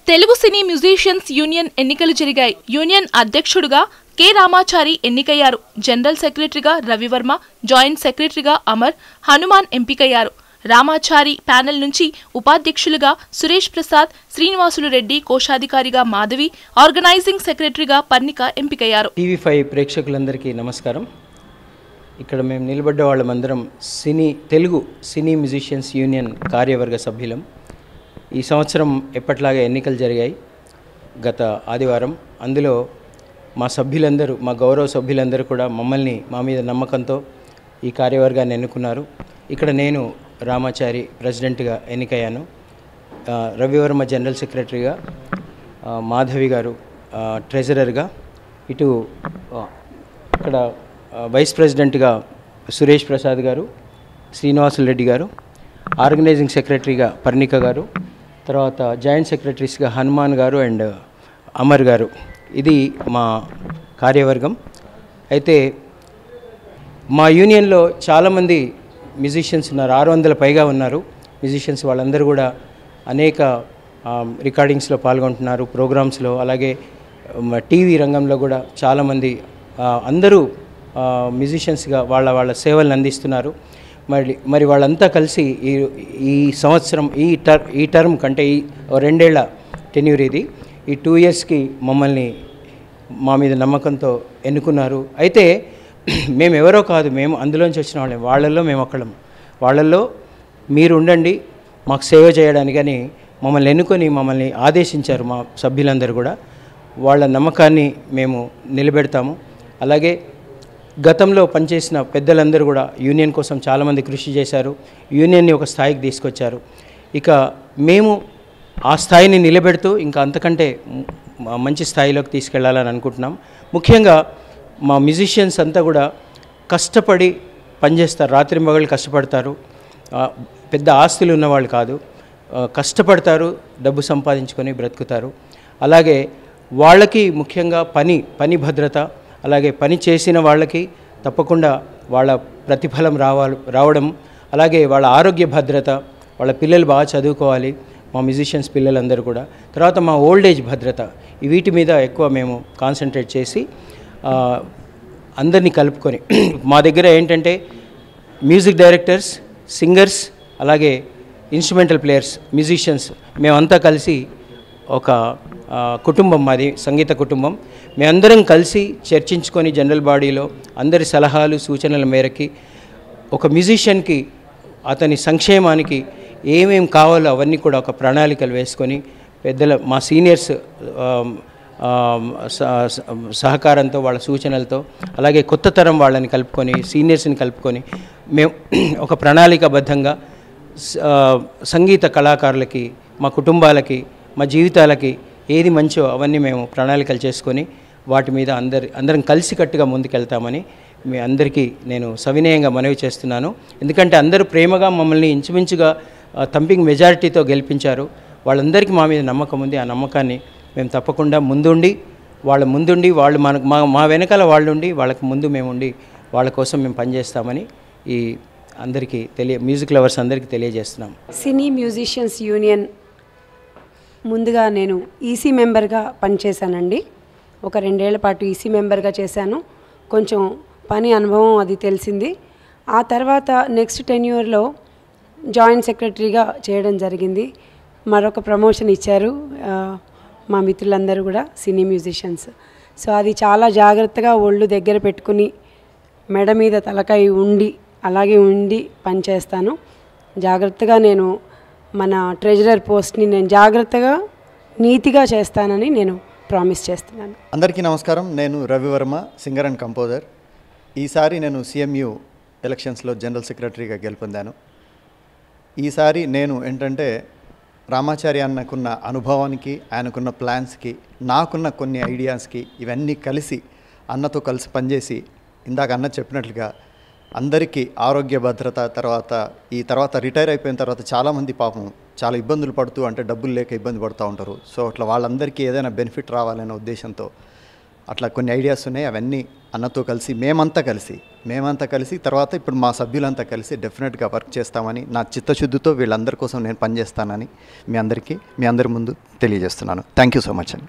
తెలుగు సినీ musicians union ఎన్నికలు జరిగాయి. Union అధ్యక్షుడిగా కె రామాచారి ఎన్నికయ్యారు. జనరల్ సెక్రటరీగా రవివర్మ, జాయింట్ సెక్రటరీగా అమర్, హనుమాన్ ఎంపికయ్యారు. రామాచారి ప్యానెల్ నుంచి ఉపాధ్యక్షులుగా సురేష్ ప్రసాద్, శ్రీనివాసులు రెడ్డి, కోశాధికారిగా మాధవి, ఆర్గనైజింగ్ సెక్రటరీగా పర్ణిక ఎంపికయ్యారు. టీవీ5 ప్రేక్షకులందరికీ నమస్కారం. ఇక్కడ మేము నిలబడ్డ వాళ్ళమందరం తెలుగు సినీ మ్యూజిషియన్స్ యూనియన్ కార్యవర్గ సభ్యులం. ఈ సంవత్సరం ఎప్పట్లాగా ఎన్నికలు జరిగాయి గత ఆదివారం. అందులో మా సభ్యులందరూ, మా గౌరవ సభ్యులందరూ కూడా మా మీద నమ్మకంతో ఈ కార్యవర్గాన్ని ఎన్నుకున్నారు. ఇక్కడ నేను రామాచారి ప్రెసిడెంట్గా ఎన్నికయ్యాను, రవివర్మ జనరల్ సెక్రటరీగా, మాధవి గారు ట్రెజరర్గా, ఇటు ఇక్కడ వైస్ ప్రెసిడెంట్గా సురేష్ ప్రసాద్ గారు, శ్రీనివాసులు రెడ్డి గారు, ఆర్గనైజింగ్ సెక్రటరీగా పర్ణిక గారు, తర్వాత జాయింట్ సెక్రటరీస్గా హనుమాన్ గారు అండ్ అమర్ గారు. ఇది మా కార్యవర్గం. అయితే మా యూనియన్లో చాలామంది మ్యూజిషియన్స్ ఉన్నారు, 600 పైగా ఉన్నారు మ్యూజిషియన్స్. వాళ్ళందరూ కూడా అనేక రికార్డింగ్స్లో పాల్గొంటున్నారు, ప్రోగ్రామ్స్లో, అలాగే టీవీ రంగంలో కూడా చాలామంది అందరూ మ్యూజిషియన్స్గా వాళ్ళ సేవలను అందిస్తున్నారు. మరి వాళ్ళంతా కలిసి ఈ సంవత్సరం ఈ టర్మ్ కంటే ఈ 2 ఏళ్ల టెన్యూర్ ఇది, ఈ 2 ఇయర్స్కి మా మీద నమ్మకంతో ఎన్నుకున్నారు. అయితే మేము ఎవరో కాదు, మేము అందులోంచి వచ్చిన వాళ్ళం. వాళ్ళల్లో మేము ఒక్కళ్ళం. వాళ్ళల్లో మీరు ఉండండి మాకు సేవ చేయడానికి అని మమ్మల్ని ఎన్నుకొని మమ్మల్ని ఆదేశించారు మా సభ్యులందరూ కూడా. వాళ్ళ నమ్మకాన్ని మేము నిలబెడతాము. అలాగే గతంలో పనిచేసిన పెద్దలందరూ కూడా యూనియన్ కోసం చాలామంది కృషి చేశారు, యూనియన్ని ఒక స్థాయికి తీసుకొచ్చారు. ఇక మేము ఆ స్థాయిని నిలబెడుతూ ఇంకా అంతకంటే మంచి స్థాయిలోకి తీసుకెళ్లాలని అనుకుంటున్నాం. ముఖ్యంగా మా మ్యూజిషియన్స్ అంతా కూడా కష్టపడి పనిచేస్తారు, రాత్రింబగళ్ళు కష్టపడతారు. పెద్ద ఆస్తులు ఉన్నవాళ్ళు కాదు, కష్టపడతారు, డబ్బు సంపాదించుకొని బ్రతుకుతారు. అలాగే వాళ్ళకి ముఖ్యంగా పని భద్రత, అలాగే పని చేసిన వాళ్ళకి తప్పకుండా వాళ్ళ ప్రతిఫలం రావడం, అలాగే వాళ్ళ ఆరోగ్య భద్రత, వాళ్ళ పిల్లలు బాగా చదువుకోవాలి మా మ్యూజిషియన్స్ పిల్లలందరూ కూడా. తర్వాత మా ఓల్డ్ ఏజ్ భద్రత, వీటి మీద ఎక్కువ మేము కాన్సన్ట్రేట్ చేసి అందరినీ కలుపుకొని మా దగ్గర ఏంటంటే మ్యూజిక్ డైరెక్టర్స్, సింగర్స్, అలాగే ఇన్స్ట్రుమెంటల్ ప్లేయర్స్, మ్యూజిషియన్స్ మేమంతా కలిసి ఒక కుటుంబం, మాది సంగీత కుటుంబం. మేమందరం కలిసి చర్చించుకొని జనరల్ బాడీలో అందరి సలహాలు సూచనల మేరకి ఒక మ్యూజిషియన్కి అతని సంక్షేమానికి ఏమేం కావాలో అవన్నీ కూడా ఒక ప్రణాళికలు వేసుకొని మా సీనియర్స్ సహకారంతో, వాళ్ళ సూచనలతో, అలాగే కొత్త తరం వాళ్ళని కలుపుకొని, సీనియర్స్ని కలుపుకొని మేము ఒక ప్రణాళికాబద్ధంగా సంగీత కళాకారులకి, మా కుటుంబాలకి, మా జీవితాలకి ఏది మంచో అవన్నీ మేము ప్రణాళికలు చేసుకొని వాటి మీద అందరం కలిసికట్టుగా ముందుకెళ్తామని మీ అందరికీ నేను సవినయంగా మనవి చేస్తున్నాను. ఎందుకంటే అందరూ ప్రేమగా మమ్మల్ని ఇంచుమించుగా థంపింగ్ మెజారిటీతో గెలిపించారు. వాళ్ళందరికీ మా మీద నమ్మకం ఉంది. ఆ నమ్మకాన్ని మేము తప్పకుండా వాళ్ళు మా వెనకాల వాళ్ళు ఉండి, వాళ్ళకి ముందు మేము ఉండి వాళ్ళ కోసం మేము పనిచేస్తామని ఈ అందరికీ మ్యూజిక్ లవర్స్ అందరికీ తెలియజేస్తున్నాం. సినీ మ్యూజిషియన్స్ యూనియన్ ముందుగా నేను ఈసీ మెంబర్గా పనిచేశానండి. ఒక 2 ఏళ్ల పాటు ఈసీ మెంబర్గా చేశాను. కొంచెం పని అనుభవం అది తెలిసింది. ఆ తర్వాత నెక్స్ట్ టెన్యూర్లో జాయింట్ సెక్రటరీగా చేయడం జరిగింది. మరొక ప్రమోషన్ ఇచ్చారు మా మిత్రులందరూ కూడా సినీ మ్యూజిషియన్స్. సో అది చాలా జాగ్రత్తగా ఒళ్ళు దగ్గర పెట్టుకుని మెడ మీద తలకాయ అలాగే ఉండి పనిచేస్తాను. జాగ్రత్తగా నేను మన ట్రెజరర్ పోస్ట్ని నేను జాగ్రత్తగా నీతిగా చేస్తానని నేను ప్రామిస్ చేస్తున్నాను. అందరికీ నమస్కారం. నేను రవివర్మ, సింగర్ అండ్ కంపోజర్. ఈసారి నేను సిఎంయు ఎలక్షన్స్లో జనరల్ సెక్రటరీగా గెలుపొందాను. ఈసారి నేను ఏంటంటే రామాచారి అన్నకున్న అనుభవానికి, ఆయనకున్న ప్లాన్స్కి, నాకున్న కొన్ని ఐడియాస్కి ఇవన్నీ కలిసి అన్నతో కలిసి పనిచేసి ఇందాక అన్న చెప్పినట్లుగా అందరికీ ఆరోగ్య భద్రత, తర్వాత రిటైర్ అయిపోయిన తర్వాత చాలామంది పాపం చాలా ఇబ్బందులు పడుతూ, అంటే డబ్బులు లేక ఇబ్బంది పడుతూ ఉంటారు. సో అట్లా వాళ్ళందరికీ ఏదైనా బెనిఫిట్ రావాలనే ఉద్దేశంతో అట్లా కొన్ని ఐడియాస్ ఉన్నాయి. అవన్నీ అన్నతో కలిసి మేమంతా కలిసి తర్వాత ఇప్పుడు మా సభ్యులంతా కలిసి డెఫినెట్గా వర్క్ చేస్తామని, నా చిత్తశుద్ధితో వీళ్ళందరి కోసం నేను పనిచేస్తానని మీ అందరి ముందు తెలియజేస్తున్నాను. థ్యాంక్ యూ సో మచ్ అండి.